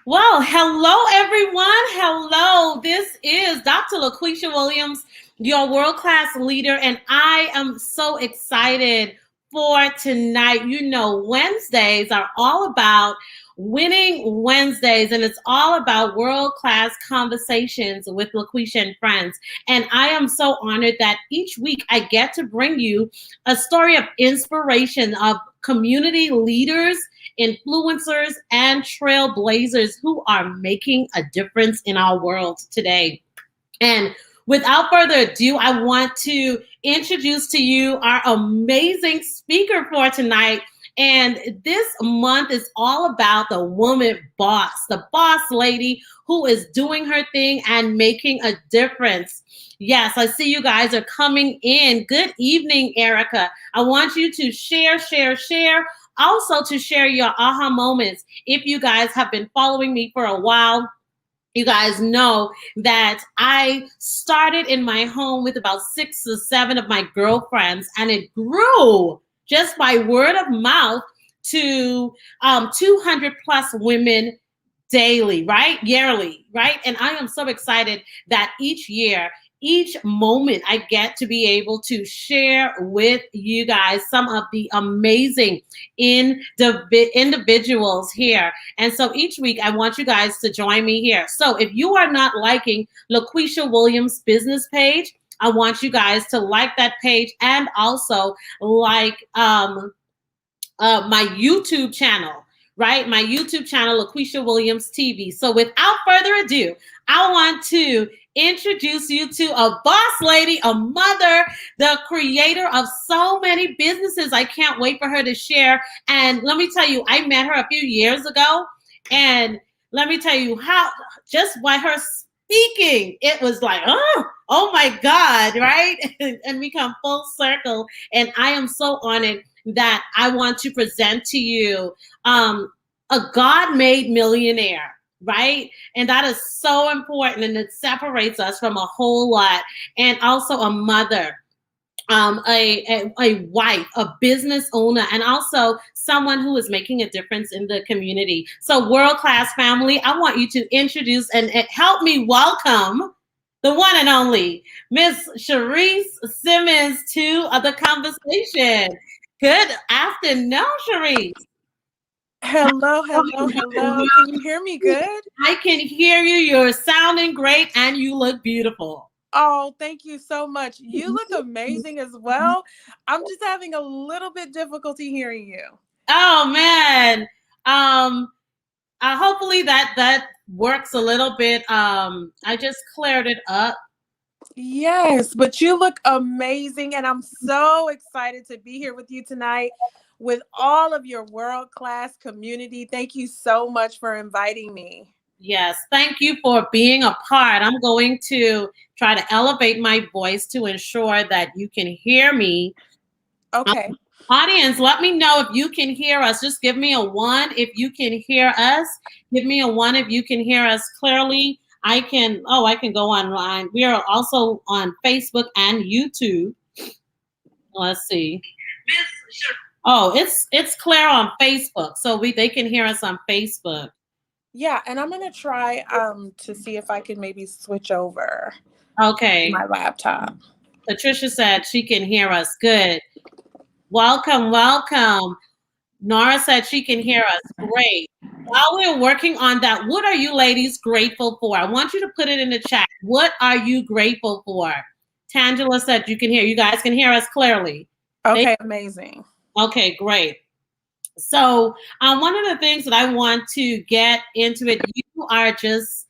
Well, hello, everyone. Hello. This is Dr. LaQuisha Williams, your world-class leader, and I am so excited for tonight. You know, Wednesdays are all about winning Wednesdays, and it's all about world-class conversations with LaQuisha and friends. And I am so honored that each week I get to bring you a story of inspiration of community leaders, influencers, and trailblazers who are making a difference in our world today. And without further ado, I want to introduce to you our amazing speaker for tonight. And this month is all about the woman boss, the boss lady who is doing her thing and making a difference. Yes, I see you guys are coming in. Good evening, Erica. I want you to share. Also, to share your aha moments. If you guys have been following me for a while, you guys know that I started in my home with about 6 or 7 of my girlfriends, and it grew just by word of mouth to 200 plus women daily, right? Yearly, right? And I am so excited that each moment I get to be able to share with you guys some of the amazing individuals here. And so each week I want you guys to join me here. So if you are not liking LaQuisha Williams' business page, I want you guys to like that page and also like my YouTube channel, right? My YouTube channel, LaQuisha Williams TV. So without further ado, I want to introduce you to a boss lady, a mother, the creator of so many businesses. I can't wait for her to share. And let me tell you, I met her a few years ago. And let me tell you how, just by her speaking, it was like, oh my God, right? And we come full circle. And I am so honored that I want to present to you a God-made millionaire, right? And that is so important, and it separates us from a whole lot. And also a mother, a wife, a business owner, and also someone who is making a difference in the community. So world-class family, I want you to introduce and help me welcome the one and only Miss Shareese Simmons to the conversation. Good afternoon, Shareese. Hello. Can you hear me good? I can hear you. You're sounding great and you look beautiful. Oh, thank you so much. You look amazing as well. I'm just having a little bit difficulty hearing you. Oh man. Hopefully that works a little bit. I just cleared it up. Yes, but you look amazing, and I'm so excited to be here with you tonight with all of your world-class community. Thank you so much for inviting me. Yes, thank you for being a part. I'm going to try to elevate my voice to ensure that you can hear me. Okay. Audience, let me know if you can hear us. Just give me a 1 if you can hear us. Give me a 1 if you can hear us clearly. I can go online. We are also on Facebook and YouTube. Let's see. Oh, it's clear on Facebook. So they can hear us on Facebook. Yeah, and I'm gonna try to see if I can maybe switch over. Okay. My laptop. Patricia said she can hear us. Good. Welcome. Nora said she can hear us. Great. While we're working on that, what are you ladies grateful for? I want you to put it in the chat. What are you grateful for? Tangela said you can hear. You guys can hear us clearly. Okay, amazing. Okay, great. So one of the things that I want to get into it, you are just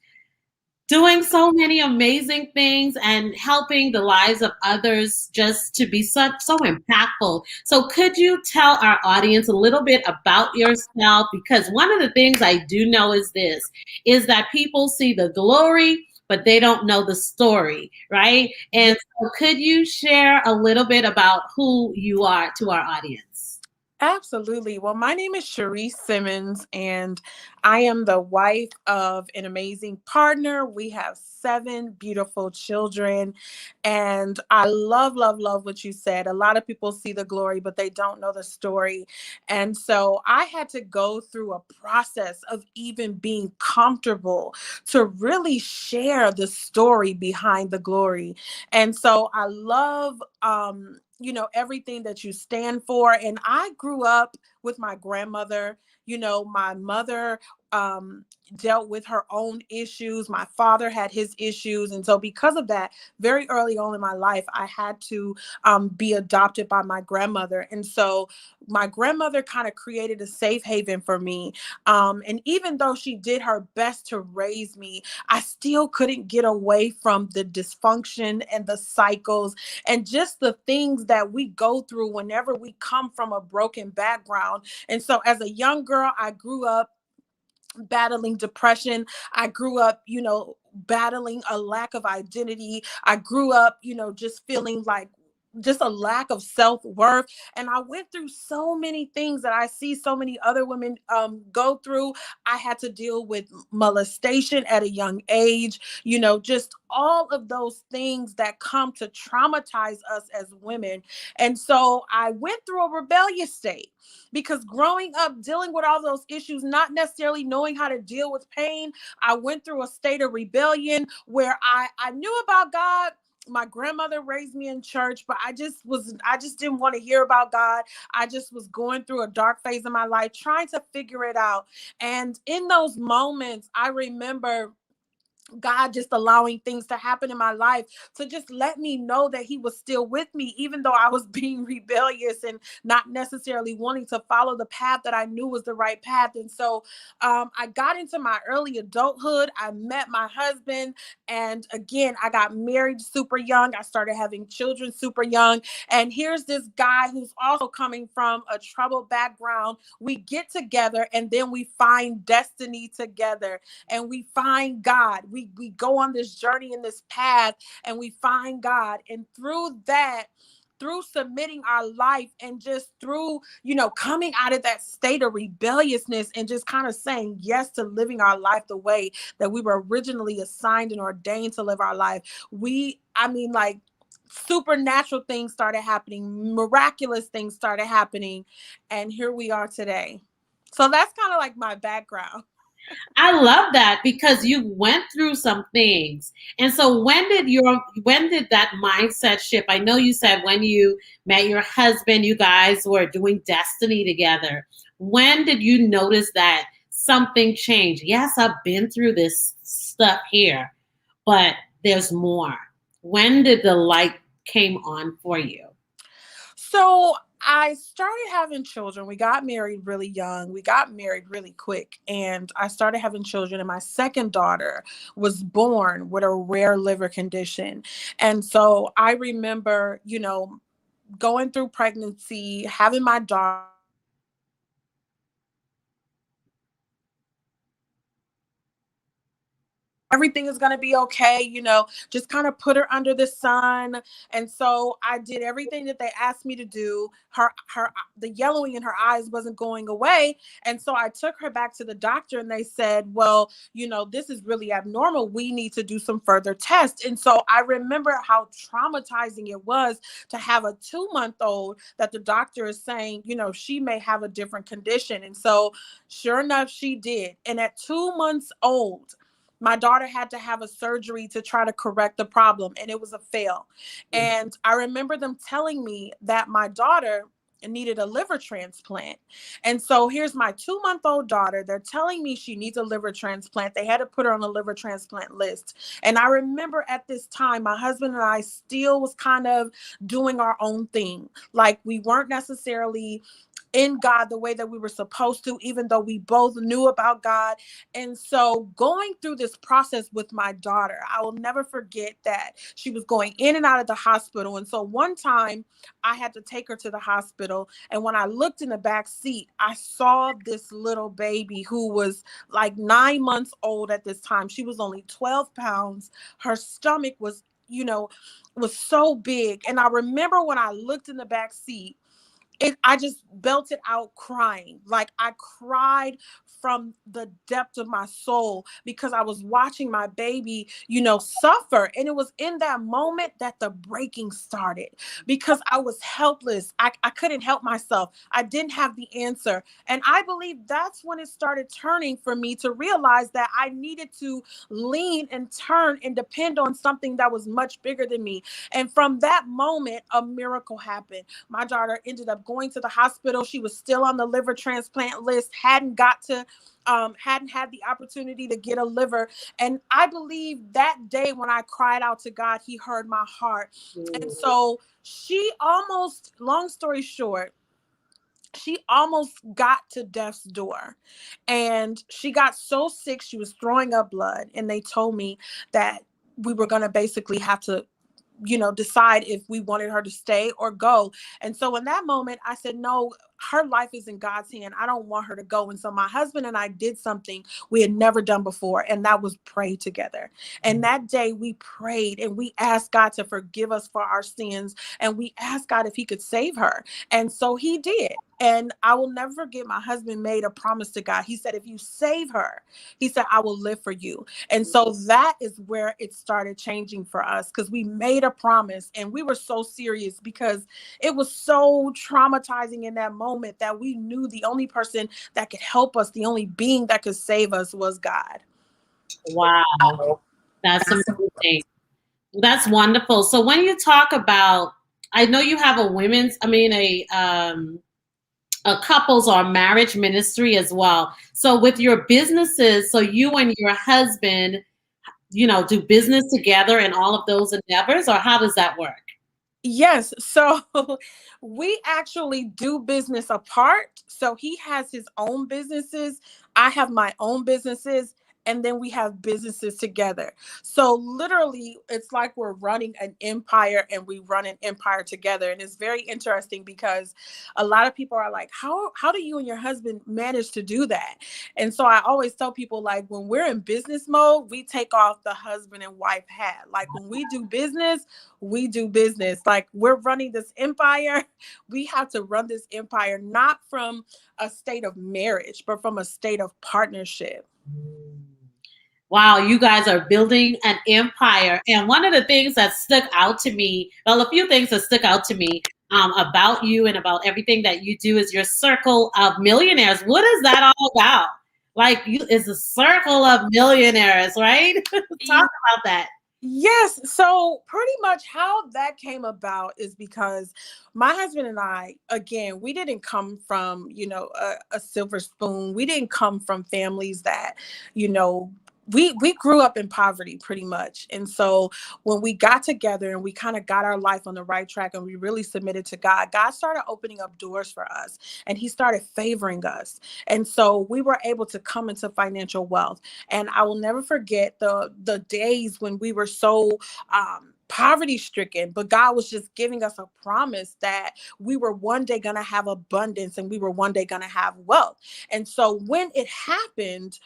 doing so many amazing things and helping the lives of others just to be so impactful. So could you tell our audience a little bit about yourself? Because one of the things I do know is that people see the glory, but they don't know the story, right? And so could you share a little bit about who you are to our audience? Absolutely. Well, my name is Shareese Simmons, and I am the wife of an amazing partner. We have 7 beautiful children, and I love, love, love what you said. A lot of people see the glory, but they don't know the story. And so I had to go through a process of even being comfortable to really share the story behind the glory. And so I love, everything that you stand for. And I grew up with my grandmother. My mother um, dealt with her own issues. My father had his issues. And so, because of that, very early on in my life, I had to be adopted by my grandmother. And so, my grandmother kind of created a safe haven for me. And even though she did her best to raise me, I still couldn't get away from the dysfunction and the cycles and just the things that we go through whenever we come from a broken background. And so as a young girl, I grew up battling depression. I grew up, battling a lack of identity. I grew up, just feeling like just a lack of self-worth. And I went through so many things that I see so many other women go through. I had to deal with molestation at a young age, just all of those things that come to traumatize us as women. And so I went through a rebellious state, because growing up dealing with all those issues, not necessarily knowing how to deal with pain, I went through a state of rebellion where I knew about God. My grandmother raised me in church, but I just didn't want to hear about God. I just was going through a dark phase of my life, trying to figure it out. And in those moments, I remember God just allowing things to happen in my life to just let me know that he was still with me, even though I was being rebellious and not necessarily wanting to follow the path that I knew was the right path. And so I got into my early adulthood. I met my husband. And again, I got married super young. I started having children super young. And here's this guy who's also coming from a troubled background. We get together and then we find destiny together and we find God. We go on this journey in this path and we find God. And through that, through submitting our life and just through, coming out of that state of rebelliousness and just kind of saying yes to living our life the way that we were originally assigned and ordained to live our life, supernatural things started happening, miraculous things started happening, and here we are today. So that's kind of like my background. I love that because you went through some things. And so when did that mindset shift? I know you said when you met your husband, you guys were doing destiny together. When did you notice that something changed? Yes, I've been through this stuff here, but there's more. When did the light came on for you? So I started having children. We got married really young. We got married really quick. And I started having children. And my second daughter was born with a rare liver condition. And so I remember, going through pregnancy, having my daughter, everything is going to be okay, just kind of put her under the sun. And so I did everything that they asked me to do. The yellowing in her eyes wasn't going away. And so I took her back to the doctor and they said, well, this is really abnormal. We need to do some further tests. And so I remember how traumatizing it was to have a 2-month old that the doctor is saying, she may have a different condition. And so sure enough, she did. And at 2 months old, my daughter had to have a surgery to try to correct the problem, and it was a fail. And I remember them telling me that my daughter needed a liver transplant. And so here's my 2-month-old daughter. They're telling me she needs a liver transplant. They had to put her on a liver transplant list. And I remember at this time, my husband and I still was kind of doing our own thing. Like we weren't necessarily in God the way that we were supposed to, even though we both knew about God. And so going through this process with my daughter, I will never forget that she was going in and out of the hospital. And so one time I had to take her to the hospital. And when I looked in the back seat, I saw this little baby who was like 9 months old at this time. She was only 12 pounds. Her stomach was so big. And I remember when I looked in the back seat, I just belted out crying. Like I cried from the depth of my soul because I was watching my baby, suffer. And it was in that moment that the breaking started because I was helpless. I couldn't help myself. I didn't have the answer. And I believe that's when it started turning for me to realize that I needed to lean and turn and depend on something that was much bigger than me. And from that moment, a miracle happened. My daughter ended up going to the hospital. She was still on the liver transplant list, hadn't had the opportunity to get a liver. And I believe that day when I cried out to God, he heard my heart. And so she almost, long story short, she almost got to death's door, and she got so sick she was throwing up blood, and they told me that we were going to basically have to decide if we wanted her to stay or go. And so in that moment, I said, no, her life is in God's hand. I don't want her to go. And so my husband and I did something we had never done before, and that was pray together. And that day we prayed and we asked God to forgive us for our sins. And we asked God if he could save her. And so he did. And I will never forget, my husband made a promise to God. He said, if you save her, he said, I will live for you. And so that is where it started changing for us, because we made a promise and we were so serious because it was so traumatizing in that moment that we knew the only person that could help us, the only being that could save us was God. Wow. That's amazing. That's wonderful. So when you talk about, I know you have a couples or marriage ministry as well. So with your businesses, so you and your husband, do business together in all of those endeavors, or how does that work? Yes. So we actually do business apart. So he has his own businesses. I have my own businesses. And then we have businesses together. So literally, it's like we're running an empire and we run an empire together. And it's very interesting because a lot of people are like, how do you and your husband manage to do that? And so I always tell people, like, when we're in business mode, we take off the husband and wife hat. Like when we do business, we do business. Like we're running this empire. We have to run this empire not from a state of marriage, but from a state of partnership. Wow, you guys are building an empire. And one of the things that stuck out to me, well, a few things that stuck out to me about you and about everything that you do is your circle of millionaires. What is that all about? Like, it's a circle of millionaires, right? Talk about that. Yes. So pretty much how that came about is because my husband and I, again, we didn't come from, a silver spoon. We didn't come from families that, you know, we grew up in poverty pretty much. And so when we got together and we kind of got our life on the right track and we really submitted to God, God started opening up doors for us and he started favoring us. And so we were able to come into financial wealth. And I will never forget the days when we were so poverty stricken, but God was just giving us a promise that we were one day going to have abundance and we were one day going to have wealth. And so when it happened,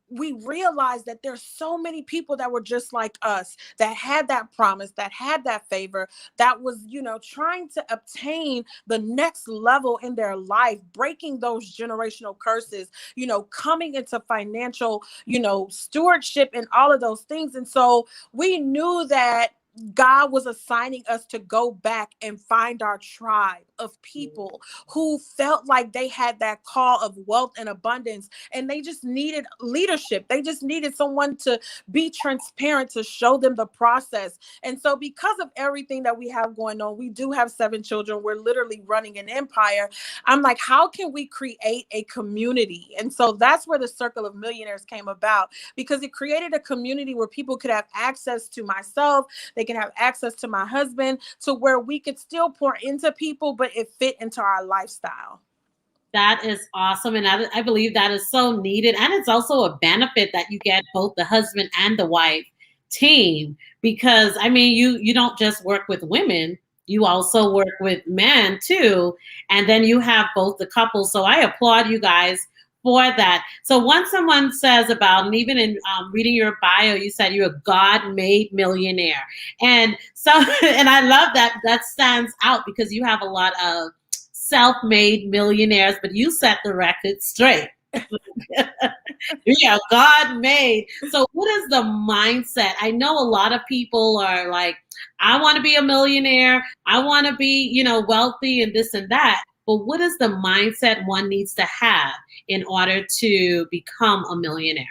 we realized that there's so many people that were just like us, that had that promise, that had that favor, that was, trying to obtain the next level in their life, breaking those generational curses, coming into financial, stewardship and all of those things. And so we knew that God was assigning us to go back and find our tribe of people who felt like they had that call of wealth and abundance, and they just needed leadership. They just needed someone to be transparent, to show them the process. And so because of everything that we have going on, we do have 7 children. We're literally running an empire. I'm like, how can we create a community? And so that's where the Circle of Millionaires came about, because it created a community where people could have access to myself. They can have access to my husband, to where we could still pour into people, but it fit into our lifestyle. That is awesome. And I believe that is so needed. And it's also a benefit that you get both the husband and the wife team, because you don't just work with women, you also work with men too. And then you have both the couples. So I applaud you guys for that. So once someone says about, and even in reading your bio, you said you're a God-made millionaire. And so, and I love that stands out because you have a lot of self-made millionaires, but you set the record straight. Yeah, God made. So what is the mindset? I know a lot of people are like, I want to be a millionaire. I want to be, wealthy and this and that. But what is the mindset one needs to have in order to become a millionaire?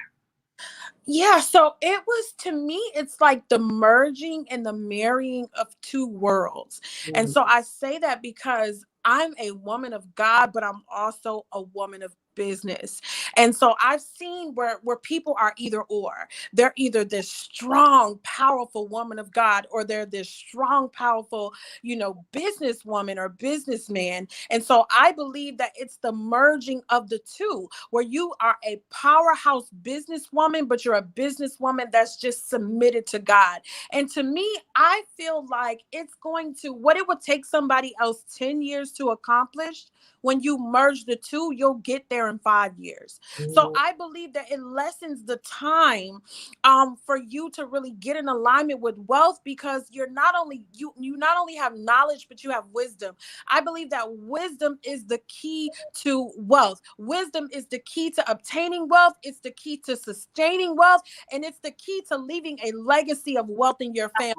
Yeah, so it was, to me, it's like the merging and the marrying of two worlds. And Mm, so I say that because I'm a woman of God, but I'm also a woman of business. And so I've seen where people are either or. They're either this strong, powerful woman of God, or they're this strong, powerful, businesswoman or businessman. And so I believe that it's the merging of the two, where you are a powerhouse businesswoman, but you're a businesswoman that's just submitted to God. And to me, I feel like it's going to, what it would take somebody else 10 years to accomplish, when you merge the two, you'll get there in 5 years. So mm, I believe that it lessens the time for you to really get in alignment with wealth, because you not only have knowledge, but you have wisdom. I believe that wisdom is the key to wealth. Wisdom is the key to obtaining wealth. It's the key to sustaining wealth. And it's the key to leaving a legacy of wealth in your family.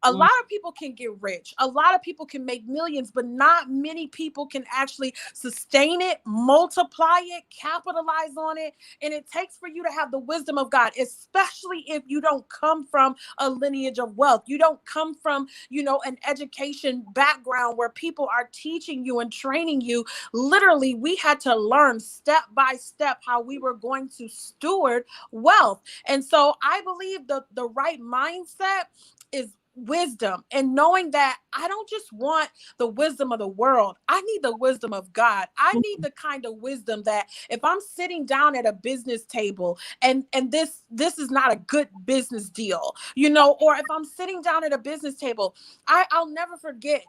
A mm, lot of people can get rich. A lot of people can make millions, but not many people can actually sustain it, multiply it, capitalize on it. And it takes for you to have the wisdom of God, especially if you don't come from a lineage of wealth. You don't come from, an education background where people are teaching you and training you. Literally, we had to learn step by step how we were going to steward wealth. And so I believe the right mindset is wisdom, and knowing that I don't just want the wisdom of the world. I need the wisdom of God. I need the kind of wisdom that if I'm sitting down at a business table and this is not a good business deal, or if I'm sitting down at a business table, I'll never forget.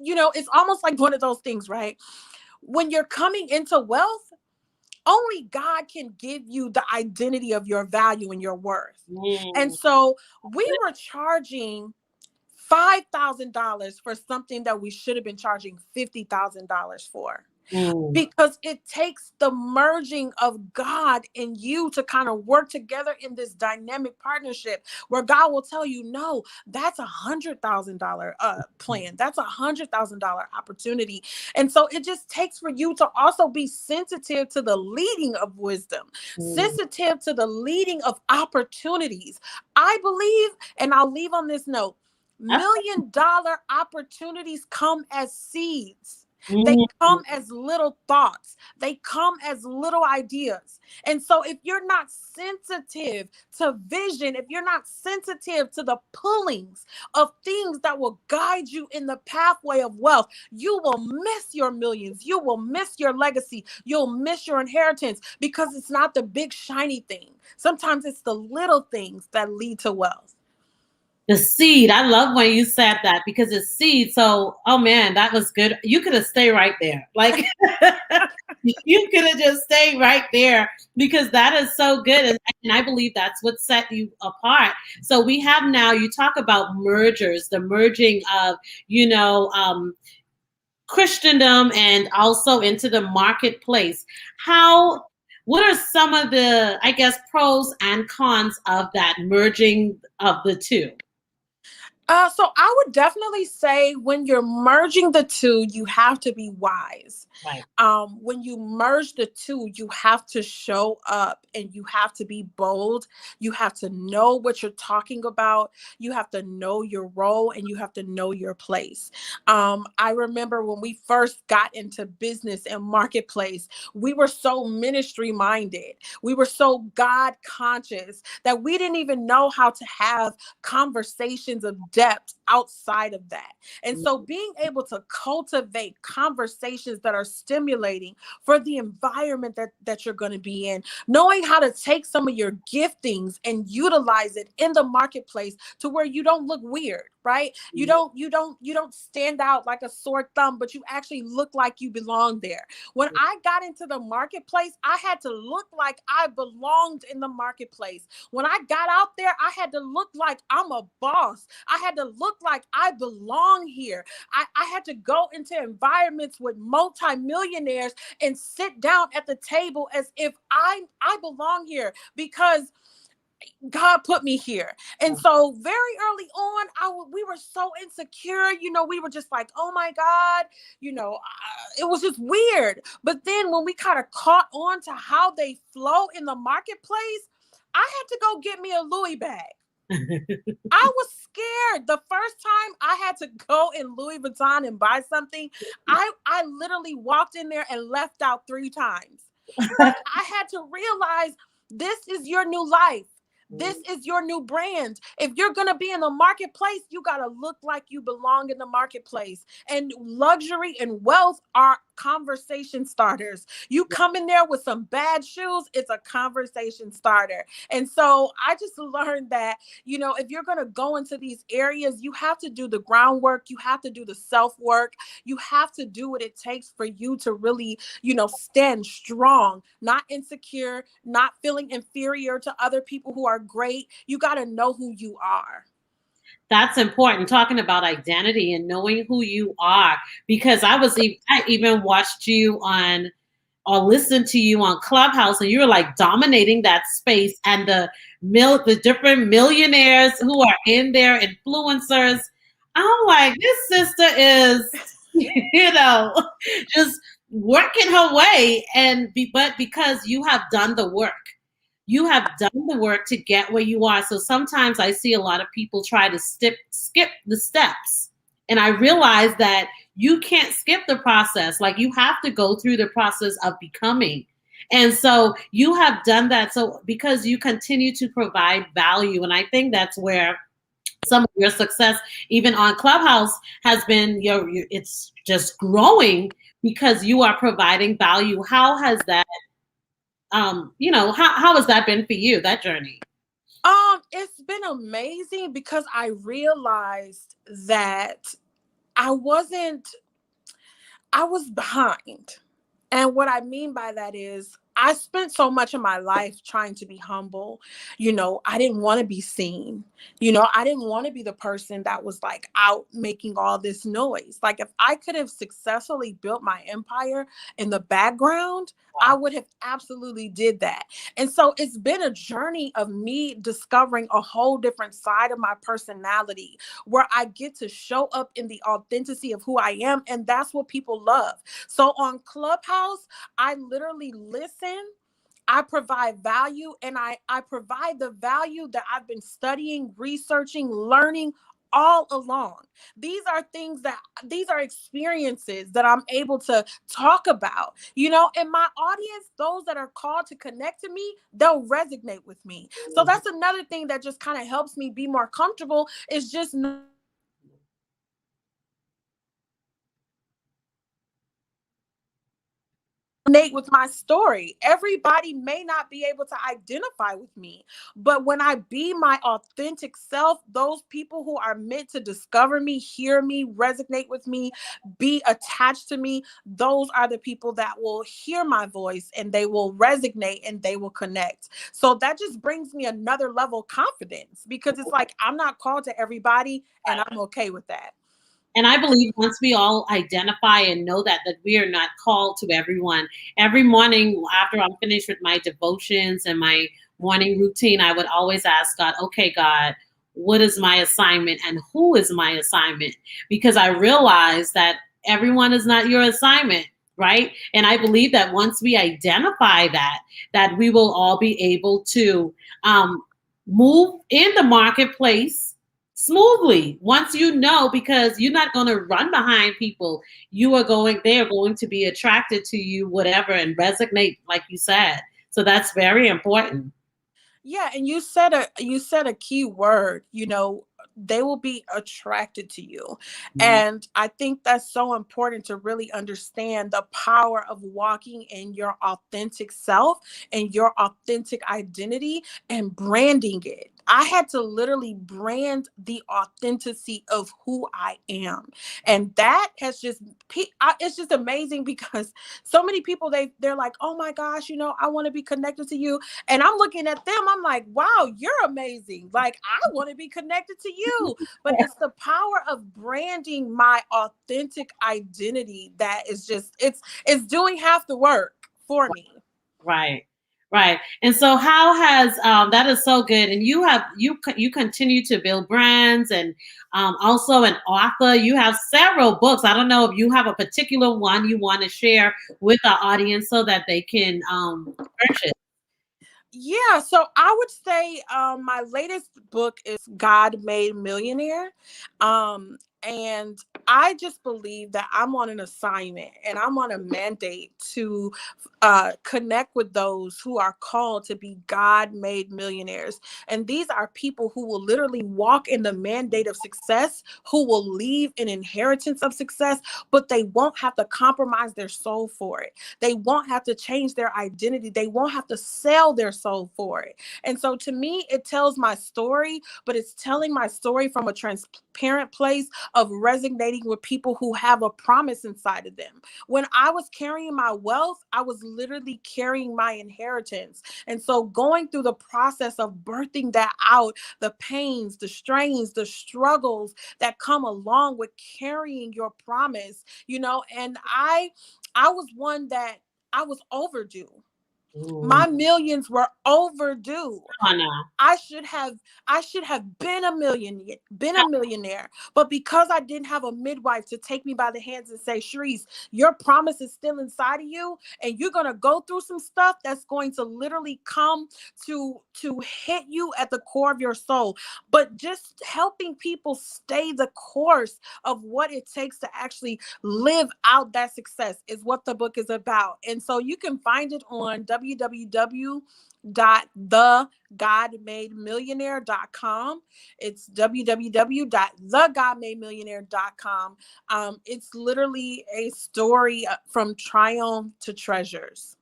It's almost like one of those things, right? When you're coming into wealth, only God can give you the identity of your value and your worth. And mm, so we were charging $5,000 for something that we should have been charging $50,000 for, mm, because it takes the merging of God and you to kind of work together in this dynamic partnership, where God will tell you, no, that's $100,000 plan. That's $100,000 opportunity. And so it just takes for you to also be sensitive to the leading of wisdom, mm. sensitive to the leading of opportunities. I believe, and I'll leave on this note, That's, $1 million opportunities come as seeds. They mm, come as little thoughts. They come as little ideas. And so if you're not sensitive to vision, if you're not sensitive to the pullings of things that will guide you in the pathway of wealth, you will miss your millions. You will miss your legacy. You'll miss your inheritance, because it's not the big shiny thing. Sometimes it's the little things that lead to wealth. the seed. I love when you said that because it's seed. So, oh man, that was good. You could have stayed right there. Like you could have just stayed right there because that is so good. And I believe that's what set you apart. So we have now, you talk about mergers, the merging of, you know, Christendom and also into the marketplace. What are some of the, I guess, pros and cons of that merging of the two? So I would definitely say when you're merging the two, you have to be wise. Right. When you merge the two, you have to show up and you have to be bold. You have to know what you're talking about. You have to know your role and you have to know your place. I remember when we first got into business and marketplace, we were so ministry minded. We were so God conscious that we didn't even know how to have conversations of depth outside of that. And so being able to cultivate conversations that are stimulating for the environment that you're going to be in, knowing how to take some of your giftings and utilize it in the marketplace to where you don't look weird. right? You don't stand out like a sore thumb, but you actually look like you belong there. When I got into the marketplace, I had to look like I belonged in the marketplace. When I got out there, I had to look like I'm a boss. I had to look like I belong here. I had to go into environments with multimillionaires and sit down at the table as if I belong here because God put me here. And so very early on, we were so insecure. We were just like, oh my God, it was just weird. But then when we kind of caught on to how they flow in the marketplace, I had to go get me a Louis bag. I was scared. The first time I had to go in Louis Vuitton and buy something, I literally walked in there and left out 3 times. But I had to realize this is your new life. This is your new brand. If you're going to be in the marketplace, you got to look like you belong in the marketplace. And luxury and wealth are conversation starters. You come in there with some bad shoes, it's a conversation starter. And so I just learned that, if you're going to go into these areas, you have to do the groundwork. You have to do the self-work. You have to do what it takes for you to really, stand strong, not insecure, not feeling inferior to other people who are great. You got to know who you are. That's important, talking about identity and knowing who you are, because I even watched you on or listened to you on Clubhouse, and you were like dominating that space, and the different millionaires who are in there, influencers. I'm like, this sister is, just working her way, but because you have done the work. You have done the work to get where you are. So sometimes I see a lot of people try to skip the steps. And I realize that you can't skip the process. Like, you have to go through the process of becoming. And so you have done that. So because you continue to provide value. And I think that's where some of your success, even on Clubhouse, has been it's just growing because you are providing value. How has that how has that been for you, that journey? It's been amazing because I realized that I was behind. And what I mean by that is I spent so much of my life trying to be humble. I didn't want to be seen. I didn't want to be the person that was like out making all this noise. Like, if I could have successfully built my empire in the background, I would have absolutely did that. And so it's been a journey of me discovering a whole different side of my personality where I get to show up in the authenticity of who I am. And that's what people love. So on Clubhouse, I literally listen, I provide value, and I provide the value that I've been studying, researching, learning all along. These are experiences that I'm able to talk about, and my audience, those that are called to connect to me, they'll resonate with me. So that's another thing that just kind of helps me be more comfortable, is just with my story. Everybody may not be able to identify with me, but when I be my authentic self, those people who are meant to discover me, hear me, resonate with me, be attached to me, those are the people that will hear my voice and they will resonate and they will connect. So that just brings me another level of confidence, because it's like, I'm not called to everybody, and I'm okay with that. And I believe once we all identify and know that we are not called to everyone, every morning after I'm finished with my devotions and my morning routine, I would always ask God, okay, God, what is my assignment and who is my assignment? Because I realize that everyone is not your assignment, right? And I believe that once we identify that we will all be able to move in the marketplace smoothly once because you're not going to run behind people. They are going to be attracted to you, whatever, and resonate, like you said. So that's very important. Yeah, and you said a key word, they will be attracted to you. And I think that's so important to really understand the power of walking in your authentic self and your authentic identity and branding it. I had to literally brand the authenticity of who I am. And that has just, it's just amazing because so many people, they're like, oh my gosh, I want to be connected to you. And I'm looking at them, I'm like, wow, you're amazing. Like, I want to be connected to you. But it's the power of branding my authentic identity that is just, it's doing half the work for me. Right. Right. And so how has that is so good. And you continue to build brands and also an author. You have several books. I don't know if you have a particular one you want to share with our audience so that they can purchase. Yeah, so I would say my latest book is God Made Millionaire. And I just believe that I'm on an assignment and I'm on a mandate to connect with those who are called to be God made millionaires. And these are people who will literally walk in the mandate of success, who will leave an inheritance of success, but they won't have to compromise their soul for it. They won't have to change their identity. They won't have to sell their soul for it. And so to me, it tells my story, but it's telling my story from a transparent place of resonating with people who have a promise inside of them. When I was carrying my wealth, I was literally carrying my inheritance. And so going through the process of birthing that out, the pains, the strains, the struggles that come along with carrying your promise, and I was one that I was overdue. Ooh, My millions were overdue. come on now. I should have been a millionaire. But because I didn't have a midwife to take me by the hands and say, Shareese, your promise is still inside of you, and you're gonna go through some stuff that's going to literally come to hit you at the core of your soul. But just helping people stay the course of what it takes to actually live out that success is what the book is about. And so you can find it on www.thegodmademillionaire.com. It's www.thegodmademillionaire.com. It's literally a story from triumph to treasures.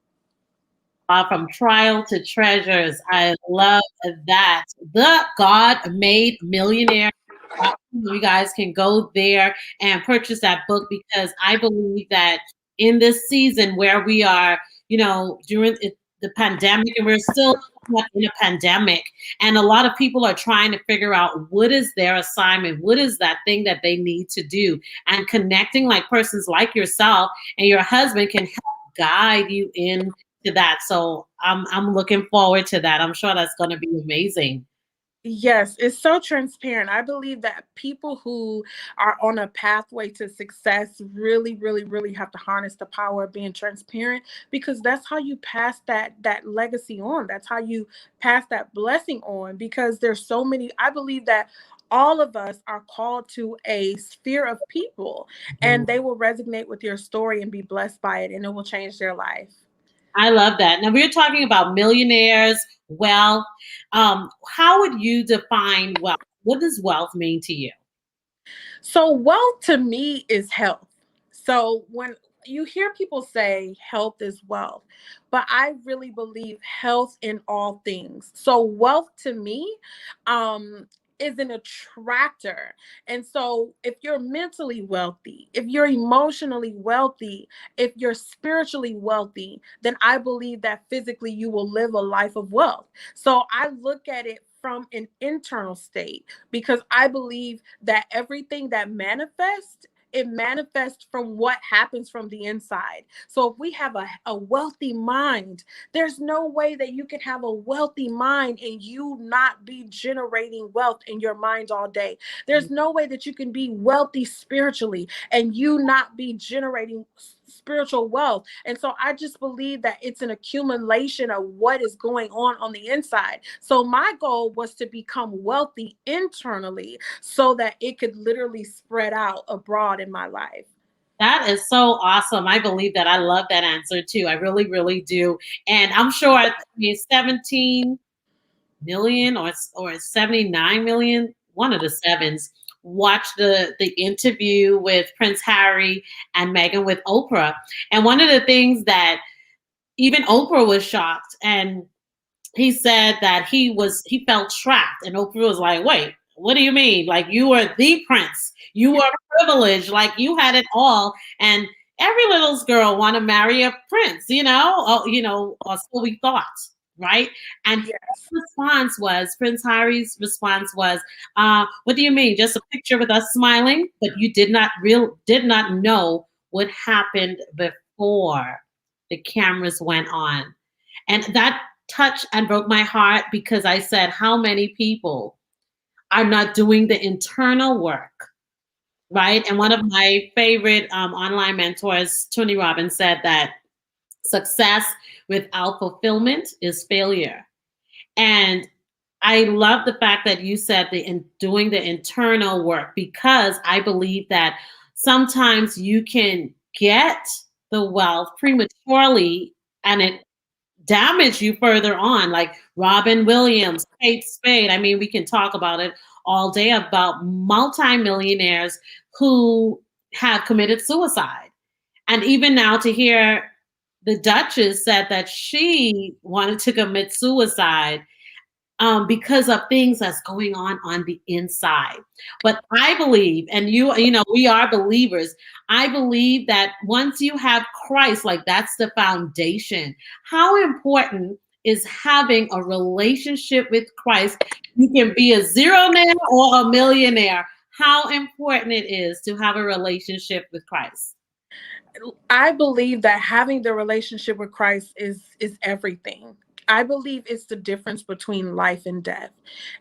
From trial to treasures. I love that. The God Made Millionaire. You guys can go there and purchase that book because I believe that in this season where we are, during the pandemic, and we're still in a pandemic, and a lot of people are trying to figure out what is their assignment, what is that thing that they need to do, and connecting like persons like yourself and your husband can help guide you in to that. So I'm looking forward to that. I'm sure that's going to be amazing. Yes, it's so transparent. I believe that people who are on a pathway to success really, really, really have to harness the power of being transparent, because that's how you pass that legacy on. That's how you pass that blessing on, because there's so many. I believe that all of us are called to a sphere of people, and they will resonate with your story and be blessed by it, and it will change their life. I love that. Now we're talking about millionaires, wealth. How would you define wealth? What does wealth mean to you? So, wealth to me is health. So, when you hear people say health is wealth, but I really believe health in all things. So, wealth to me um, is an attractor. And so, if you're mentally wealthy, if you're emotionally wealthy, if you're spiritually wealthy, then I believe that physically you will live a life of wealth. So, I look at it from an internal state, because I believe that everything that manifests, it manifests from what happens from the inside. So if we have a wealthy mind, there's no way that you can have a wealthy mind and you not be generating wealth in your mind all day. There's no way that you can be wealthy spiritually and you not be generating spiritual wealth. And so I just believe that it's an accumulation of what is going on the inside. So my goal was to become wealthy internally so that it could literally spread out abroad in my life. That is so awesome. I believe that. I love that answer too. I really, really do. And I'm sure, I mean, 17 million or 79 million, one of the sevens, watched the interview with Prince Harry and Meghan with Oprah. And one of the things that even Oprah was shocked, and he said that he felt trapped, and Oprah was like, "Wait, what do you mean? Like you were the prince, you were privileged, like you had it all, and every little girl want to marry a prince, or so we thought, right?" And his Yes. response was, Prince Harry's response was, "What do you mean? Just a picture with us smiling, but you did not know what happened before the cameras went on." And that touched and broke my heart because I said, how many people are not doing the internal work, right? And one of my favorite online mentors, Tony Robbins, said that success without fulfillment is failure. And I love the fact that you said doing the internal work, because I believe that sometimes you can get the wealth prematurely and it damage you further on, like Robin Williams, Kate Spade. I mean, we can talk about it all day about multimillionaires who have committed suicide. And even now to hear the Duchess said that she wanted to commit suicide because of things that's going on the inside. But I believe, and we are believers. I believe that once you have Christ, like that's the foundation. How important is having a relationship with Christ? You can be a zeronaire or a millionaire. How important it is to have a relationship with Christ. I believe that having the relationship with Christ is everything. I believe it's the difference between life and death.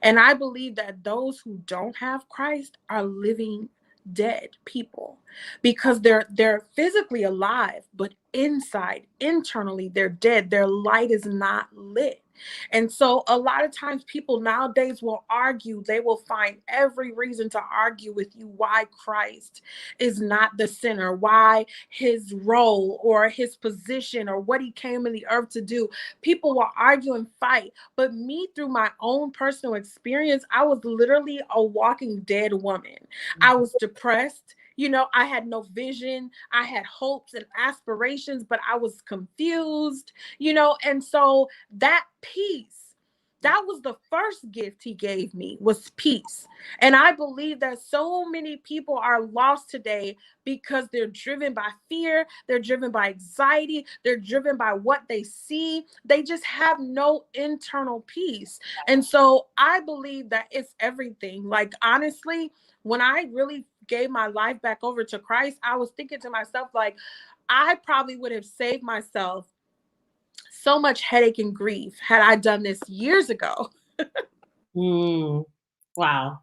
And I believe that those who don't have Christ are living dead people because they're physically alive, but inside, internally, they're dead. Their light is not lit. And so a lot of times people nowadays will argue, they will find every reason to argue with you why Christ is not the center, why his role or his position or what he came in the earth to do. People will argue and fight. But me, through my own personal experience, I was literally a walking dead woman. I was depressed. I had no vision. I had hopes and aspirations, but I was confused, and so that peace, that was the first gift he gave me, was peace. And I believe that so many people are lost today because they're driven by fear, they're driven by anxiety, they're driven by what they see. They just have no internal peace. And so I believe that it's everything. Like, honestly, when I really gave my life back over to Christ, I was thinking to myself, like, I probably would have saved myself so much headache and grief had I done this years ago. Mm, wow.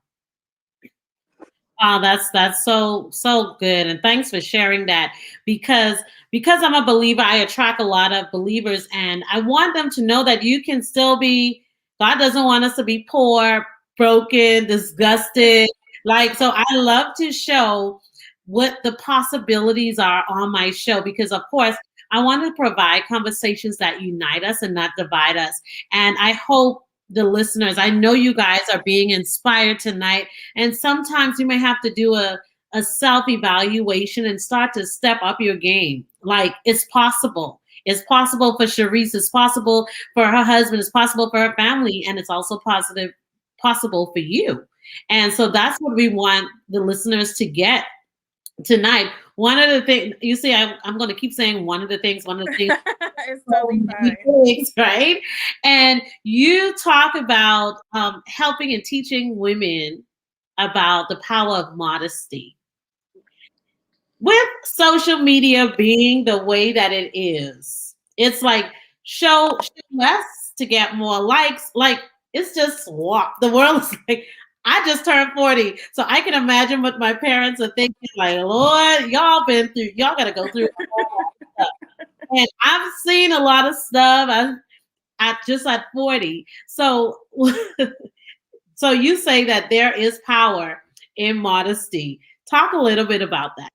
Oh, that's so good, and thanks for sharing that. Because I'm a believer, I attract a lot of believers, and I want them to know that you can still be. God doesn't want us to be poor, broken, disgusted. Like, so I love to show what the possibilities are on my show, because of course I want to provide conversations that unite us and not divide us. And I hope the listeners, I know you guys are being inspired tonight, and sometimes you may have to do a self-evaluation and start to step up your game. Like, it's possible. It's possible for Shareese. It's possible for her husband. It's possible for her family. And it's also possible for you. And so that's what we want the listeners to get tonight. One of the things, you see, I'm going to keep saying one of the things, It's totally fine. things, right? And you talk about helping and teaching women about the power of modesty. With social media being the way that it is, it's like show less to get more likes. Like, it's just swap. The world is like, I just turned 40. So I can imagine what my parents are thinking, like, Lord, y'all gotta go through all that stuff. And I've seen a lot of stuff. At 40. So so you say that there is power in modesty. Talk a little bit about that.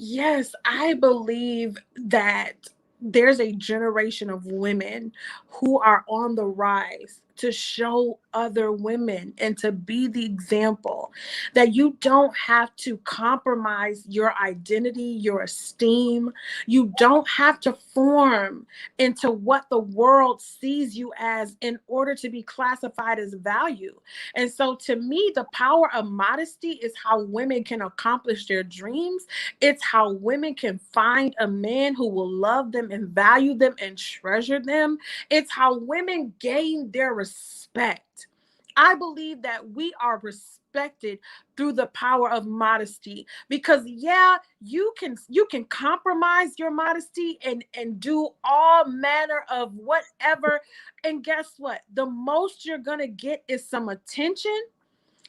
Yes, I believe that there's a generation of women who are on the rise to show other women and to be the example that you don't have to compromise your identity, your esteem. You don't have to form into what the world sees you as in order to be classified as value. And so to me, the power of modesty is how women can accomplish their dreams. It's how women can find a man who will love them and value them and treasure them. It's how women gain their respect. I believe that we are respected through the power of modesty, because yeah, you can compromise your modesty and do all manner of whatever, and guess what, the most you're going to get is some attention,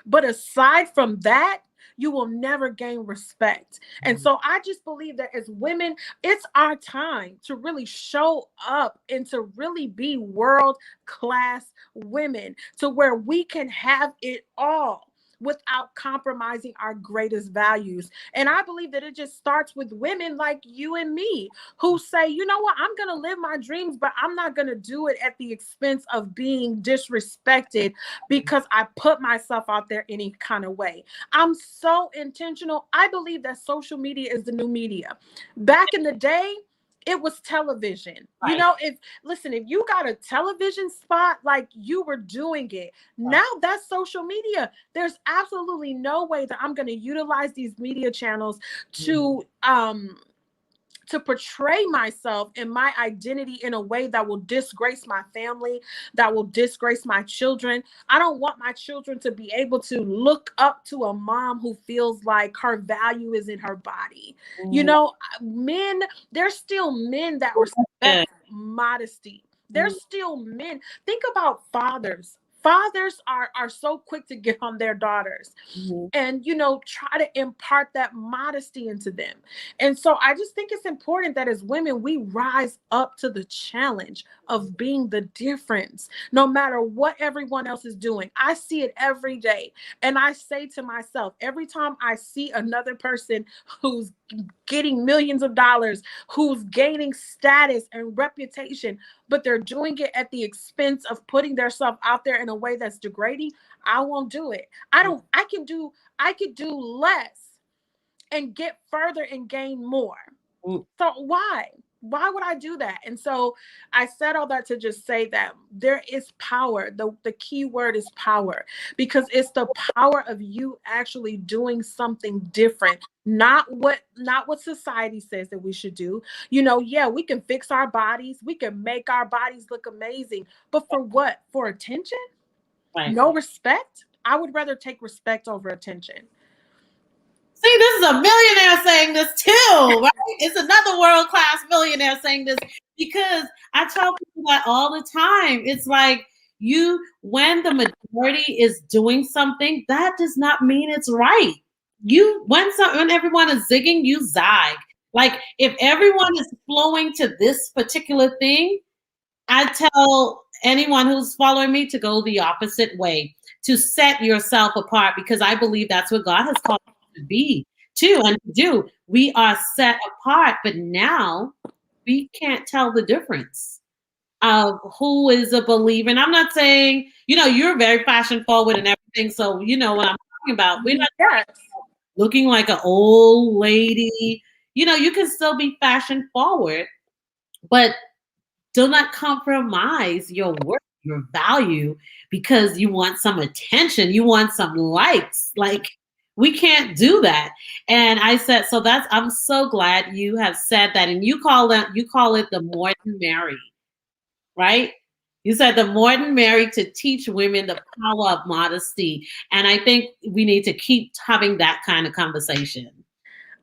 but aside from that, you will never gain respect. And so I just believe that as women, it's our time to really show up and to really be world class women, to where we can have it all without compromising our greatest values. And I believe that it just starts with women like you and me who say, you know what, I'm going to live my dreams, but I'm not going to do it at the expense of being disrespected because I put myself out there any kind of way. I'm so intentional. I believe that social media is the new media. Back in the day, it was television. You Right. know, if you got a television spot, like, you were doing it. Now that's social media. There's absolutely no way that I'm going to utilize these media channels to portray myself and my identity in a way that will disgrace my family, that will disgrace my children. I don't want my children to be able to look up to a mom who feels like her value is in her body. You Mm, know, men, there's still men that good. respect modesty. Mm, There's still men. Think about fathers. Fathers are so quick to get on their daughters mhm. and, try to impart that modesty into them. And so I just think it's important that as women, we rise up to the challenge of being the difference, no matter what everyone else is doing. I see it every day. And I say to myself, every time I see another person who's getting millions of dollars, who's gaining status and reputation, but they're doing it at the expense of putting themselves out there in a way that's degrading, I won't do it. I could do less and get further and gain more. Mm, So why would I do that? And so I said all that to just say that there is power. The key word is power, because it's the power of you actually doing something different. Not what society says that we should do. Yeah, we can fix our bodies, we can make our bodies look amazing, but for what? For attention? right. No respect? I would rather take respect over attention. See, this is a millionaire saying this too, right? It's another world class millionaire saying this because I tell people that all the time. It's like when the majority is doing something, that does not mean it's right. When everyone is zigging, you zag. Like if everyone is flowing to this particular thing, I tell anyone who's following me to go the opposite way, to set yourself apart, because I believe that's what God has called us to be, too, and to do. We are set apart, but now we can't tell the difference of who is a believer. And I'm not saying, you're very fashion forward and everything. So, you know what I'm talking about. We're not Yes. looking like an old lady. You can still be fashion forward, but do not compromise your worth, your value, because you want some attention, you want some likes. Like, we can't do that. And I said, so I'm so glad you have said that. And you call it the more than Mary, right? You said the more than Mary, to teach women the power of modesty. And I think we need to keep having that kind of conversation.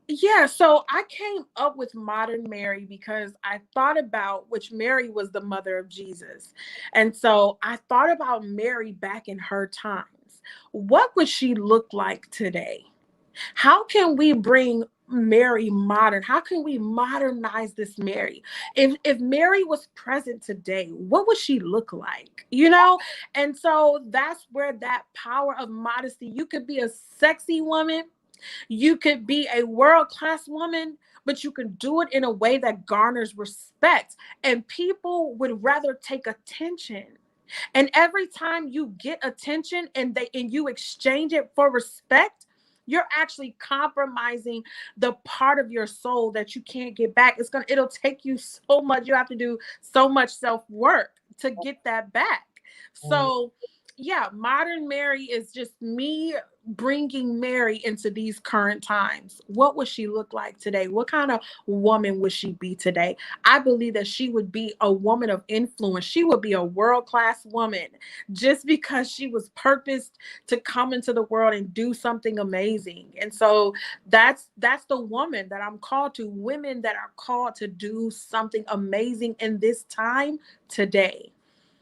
Yeah, so I came up with Modern Mary because I thought about, which Mary was the mother of Jesus. And so I thought about Mary back in her times. What would she look like today? How can we bring Mary modern? How can we modernize this Mary? If Mary was present today, what would she look like? And so that's where that power of modesty, you could be a sexy woman, you could be a world class woman, but you can do it in a way that garners respect. And people would rather take attention. And every time you get attention and you exchange it for respect, you're actually compromising the part of your soul that you can't get back. It'll take you so much. You have to do so much self-work to get that back. So yeah, modern Mary is just me bringing Mary into these current times. What would she look like today? What kind of woman would she be today? I believe that she would be a woman of influence. She would be a world-class woman just because she was purposed to come into the world and do something amazing. And so that's the woman that I'm called to. Women that are called to do something amazing in this time today.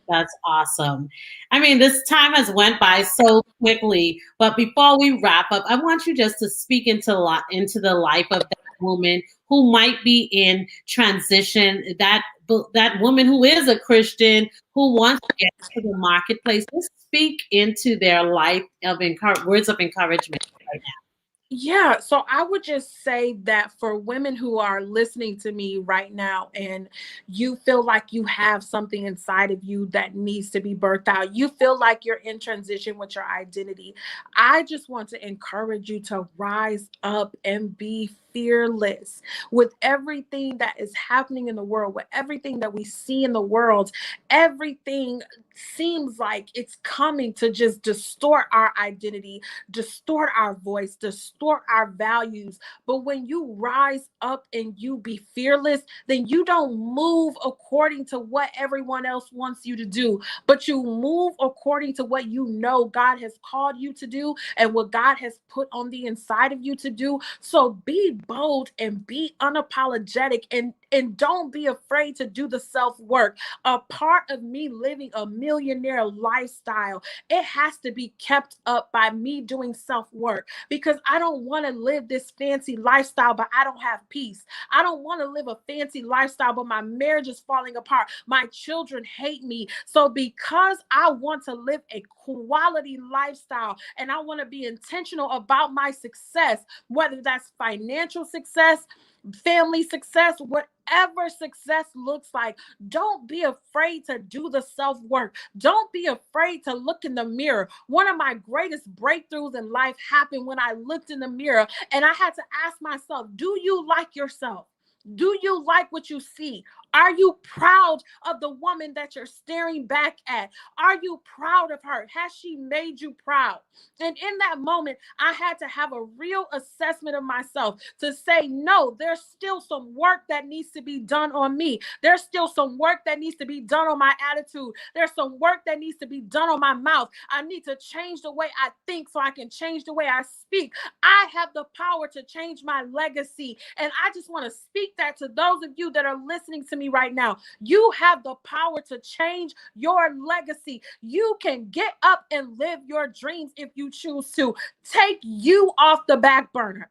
That's awesome. I mean, this time has went by so quickly, but before we wrap up, I want you just to speak into the life of that woman who might be in transition, that woman who is a Christian who wants to get to the marketplace. Just speak into their life of words of encouragement right Yeah, so I would just say that for women who are listening to me right now and you feel like you have something inside of you that needs to be birthed out, you feel like you're in transition with your identity, I just want to encourage you to rise up and be fearless with everything that is happening in the world, with everything that we see in the world. Everything seems like it's coming to just distort our identity, distort our voice, distort our values. But when you rise up and you be fearless, then you don't move according to what everyone else wants you to do, but you move according to what you know God has called you to do and what God has put on the inside of you to do. So be bold and be unapologetic and don't be afraid to do the self-work. A part of me living a millionaire lifestyle, it has to be kept up by me doing self-work, because I don't want to live this fancy lifestyle, but I don't have peace. I don't want to live a fancy lifestyle, but my marriage is falling apart. My children hate me. So because I want to live a quality lifestyle and I want to be intentional about my success, whether that's financial success, family success, whatever success looks like, don't be afraid to do the self-work. Don't be afraid to look in the mirror. One of my greatest breakthroughs in life happened when I looked in the mirror and I had to ask myself, do you like yourself? Do you like what you see? Are you proud of the woman that you're staring back at? Are you proud of her? Has she made you proud? And in that moment, I had to have a real assessment of myself to say, no, there's still some work that needs to be done on me. There's still some work that needs to be done on my attitude. There's some work that needs to be done on my mouth. I need to change the way I think so I can change the way I speak. I have the power to change my legacy. And I just want to speak that to those of you that are listening to me right now. You have the power to change your legacy. You can get up and live your dreams if you choose to. Take you off the back burner.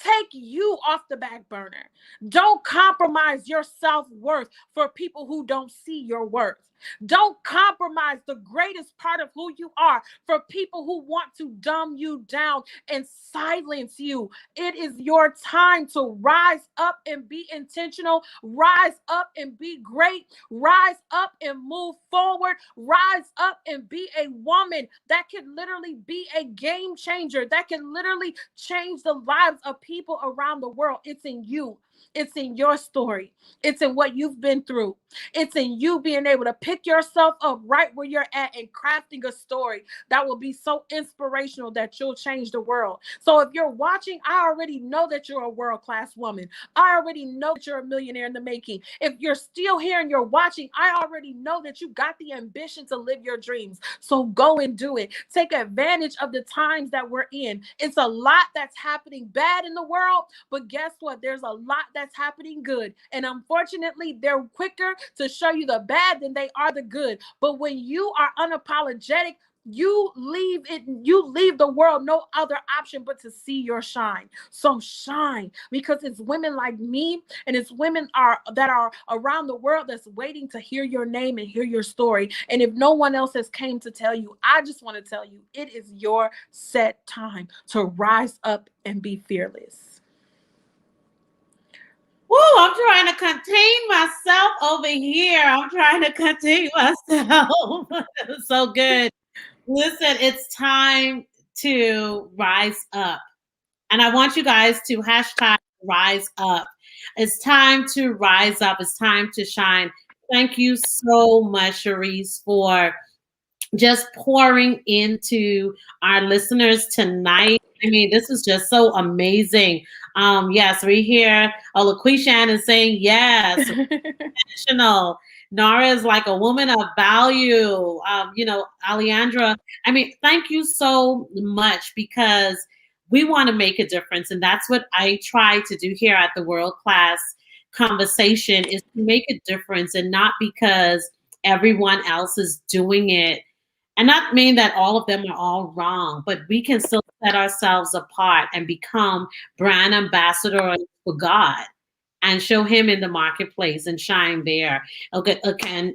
Take you off the back burner. Don't compromise your self-worth for people who don't see your worth. Don't compromise the greatest part of who you are for people who want to dumb you down and silence you. It is your time to rise up and be intentional. Rise up and be great. Rise up and move forward. Rise up and be a woman that can literally be a game changer, that can literally change the lives of people around the world. It's in you. It's in your story. It's in what you've been through. It's in you being able to pick yourself up right where you're at and crafting a story that will be so inspirational that you'll change the world. So if you're watching, I already know that you're a world-class woman. I already know that you're a millionaire in the making. If you're still here and you're watching, I already know that you got the ambition to live your dreams. So go and do it. Take advantage of the times that we're in. It's a lot that's happening bad in the world, but guess what? There's a lot that's happening good. And unfortunately, they're quicker to show you the bad than they are the good. But when you are unapologetic, you leave the world no other option but to see your shine. So shine, because it's women like me and it's women that are around the world that's waiting to hear your name and hear your story. And if no one else has came to tell you, I just want to tell you, it is your set time to rise up and be fearless. Woo, I'm trying to contain myself over here. I'm trying to contain myself. So good. Listen, it's time to rise up. And I want you guys to hashtag rise up. It's time to rise up. It's time to shine. Thank you so much, Shareese, for just pouring into our listeners tonight. I mean, this is just so amazing. Yes, we hear LaQuisha is saying yes, intentional. Nara is like a woman of value. Alejandra, I mean, thank you so much because we want to make a difference. And that's what I try to do here at the World Class Conversation is to make a difference and not because everyone else is doing it and not mean that all of them are all wrong, but we can still set ourselves apart and become brand ambassadors for God and show him in the marketplace and shine there. Okay, again,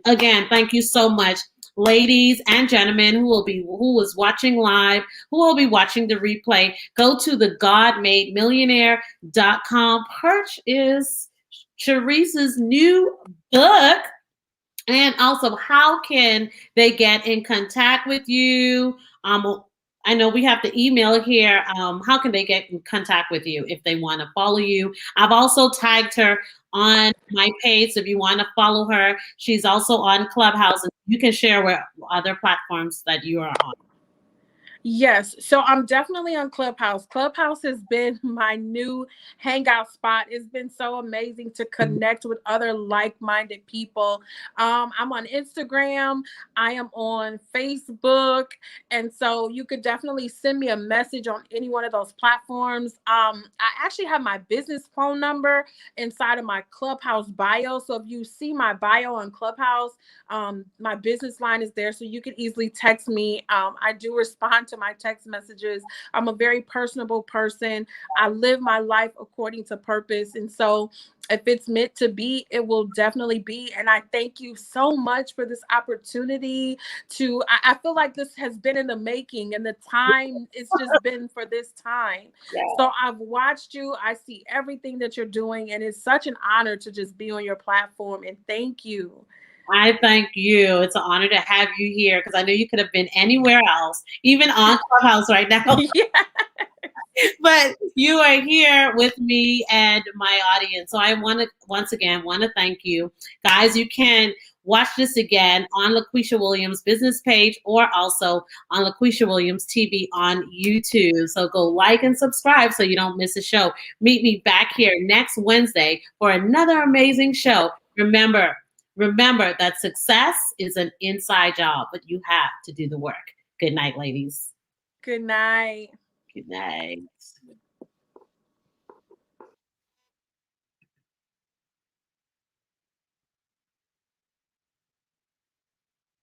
thank you so much, ladies and gentlemen who is watching live, who will be watching the replay. Go to the godmademillionaire.com. Purchase Shareese's new book. And also, how can they get in contact with you? I know we have the email here. How can they get in contact with you if they want to follow you? I've also tagged her on my page. So if you want to follow her, she's also on Clubhouse. And you can share with other platforms that you are on. Yes, so I'm definitely on Clubhouse. Clubhouse has been my new hangout spot. It's been so amazing to connect with other like-minded people. I'm on Instagram. I am on Facebook. And so you could definitely send me a message on any one of those platforms. I actually have my business phone number inside of my Clubhouse bio. So if you see my bio on Clubhouse, my business line is there. So you can easily text me. I do respond to my text messages. I'm a very personable person. I live my life according to purpose. And so if it's meant to be, it will definitely be. And I thank you so much for this opportunity I feel like this has been in the making and the time it's just been for this time. Yeah. So I've watched you. I see everything that you're doing. And it's such an honor to just be on your platform. And thank you. I thank you. It's an honor to have you here because I know you could have been anywhere else, even on Clubhouse right now. Yeah. But you are here with me and my audience. So I want to once again thank you. Guys, you can watch this again on LaQuisha Williams' business page or also on LaQuisha Williams TV on YouTube. So go like and subscribe so you don't miss a show. Meet me back here next Wednesday for another amazing show. Remember that success is an inside job, but you have to do the work. Good night, ladies. Good night. Good night.